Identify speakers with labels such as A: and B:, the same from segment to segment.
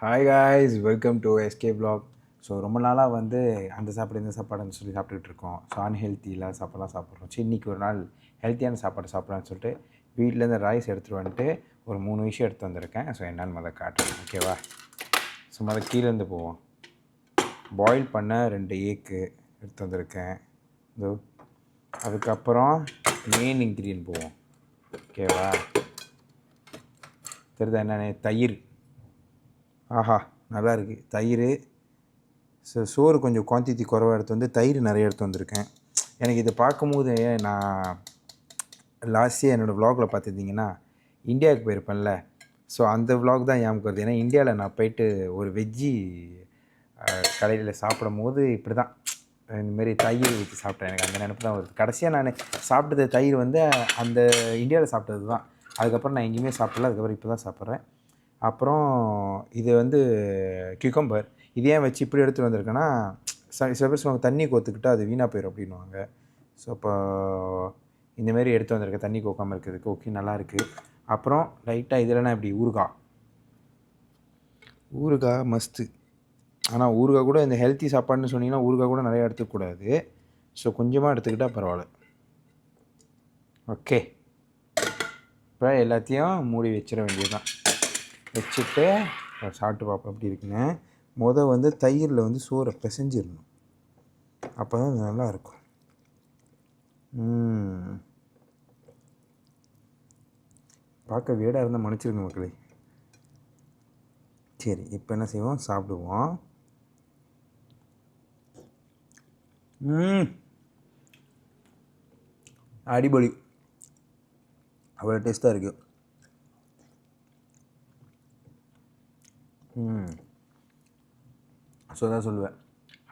A: Hi guys, welcome to SK vlog. So ரொம்ப நாளாக வந்து அந்த சாப்பாடு இந்த சாப்பாடுன்னு சொல்லி சாப்பிட்டுட்டு இருக்கோம். ஸோ அன்ஹெல்த்தியில் சாப்பாடுலாம் சாப்பிட்றோம். சரி, இன்றைக்கி ஒரு நாள் ஹெல்த்தியான சாப்பாடு சாப்பிட்லான்னு சொல்லிட்டு வீட்டிலேருந்து ரைஸ் எடுத்துகிட்டு வந்துட்டு ஒரு 3 விஷயம் எடுத்து வந்திருக்கேன். ஸோ என்னென்னு முதல்ல காட்டுறேன், ஓகேவா? ஸோ முதல்ல கீழேருந்து போவோம். பாயில் பண்ண 2 ஏக்கு எடுத்து வந்திருக்கேன். இதோ அதுக்கப்புறம் மெயின் இன்க்ரீடியன்ட் போவோம், ஓகேவா? தெரியுதா என்னென்ன? தயிர். ஆஹா, நல்லா இருக்குது தயிர். சோறு கொஞ்சம் குவான்டிட்டி குறைவாக எடுத்து வந்து தயிர் நிறைய எடுத்து வந்திருக்கேன். எனக்கு இதை பார்க்கும்போது நான் லாஸ்ட் இயர் என்னோடய வ்ளாகில் பார்த்துருந்தீங்கன்னா இந்தியாவுக்கு போயிருப்பேன்ல. ஸோ அந்த வ்ளாக் தான் ஞாபகம் வருது. ஏன்னா இந்தியாவில் நான் போயிட்டு ஒரு வெஜ்ஜி கடையில் சாப்பிடும் போது இப்படி தான் இந்தமாரி தயிர் வச்சு சாப்பிட்டேன். எனக்கு அந்த நினைப்பு தான் வருது. கடைசியாக நான் சாப்பிட்டது தயிர் வந்து அந்த இந்தியாவில் சாப்பிட்டது தான். அதுக்கப்புறம் நான் எங்கேயுமே சாப்பிடல. அதுக்கப்புறம் இப்போ தான் சாப்பிட்றேன். அப்புறம் இது வந்து கியூக்கம்பர். இது ஏன் வச்சு இப்படி எடுத்துகிட்டு வந்திருக்கேன்னா, சில பேர் சொல்லுவாங்க தண்ணி கோத்துக்கிட்டால் அது வீணாக போயிடும் அப்படின்வாங்க. ஸோ இப்போ இந்தமாரி எடுத்து வந்திருக்கேன் தண்ணி கோக்காமல் இருக்கிறதுக்கு. ஓகே, நல்லாயிருக்கு. அப்புறம் லைட்டாக இதில்னா இப்படி ஊறுகாய் மஸ்ட்டு. ஆனால் ஊறுகாய் கூட இந்த ஹெல்த்தி சாப்பாடுன்னு சொன்னீங்கன்னா ஊறுகாய் கூட நிறையா எடுத்துக்கூடாது. ஸோ கொஞ்சமாக எடுத்துக்கிட்டால் பரவாயில்ல. ஓகே, இப்போ எல்லாத்தையும் மூடி வச்சிட வேண்டியது தான். வச்சுட்டு சாப்பிட்டு பார்ப்போம் எப்படி இருக்குன்னு. வந்து தயிரில் வந்து சோறை பிசைஞ்சிடணும், அப்போ தான் நல்லாயிருக்கும். பார்க்க வீடாக இருந்தால் மன்னிச்சிருங்க மக்களே. சரி, இப்போ என்ன செய்வோம், சாப்பிடுவோம். அடிபொலி, அவ்வளோ டேஸ்ட்டாக இருக்குது. ஸோ தான் சொல்லுவேன்,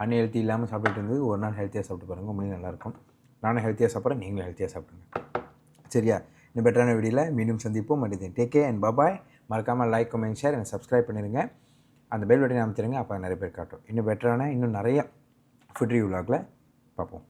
A: அன்ஹெல்த்தி இல்லாமல் சாப்பிட்டுட்டு இருந்து ஒரு நாள் ஹெல்த்தியாக சாப்பிட்டு பாருங்கள், உண்மையிலே நல்லாயிருக்கும். நானும் ஹெல்த்தியாக சாப்பிட்றேன், நீங்களும் ஹெல்த்தியாக சாப்பிடுங்க. சரியா? இன்னும் பெட்டரான வீடியோவில் மீண்டும் சந்திப்போம். மறுபடியும் டேக் கேர் அண்ட் பாய். மறக்காமல் like, comment, share and subscribe பண்ணிடுங்க. அந்த பெல் பட்டனை அமைச்சிருங்க, அப்போ நிறைய பேர் காட்டும். இன்னும் பெட்டரான இன்னும் நிறைய ஃபுட் ரிவ்யூ விலாகில் பார்ப்போம்.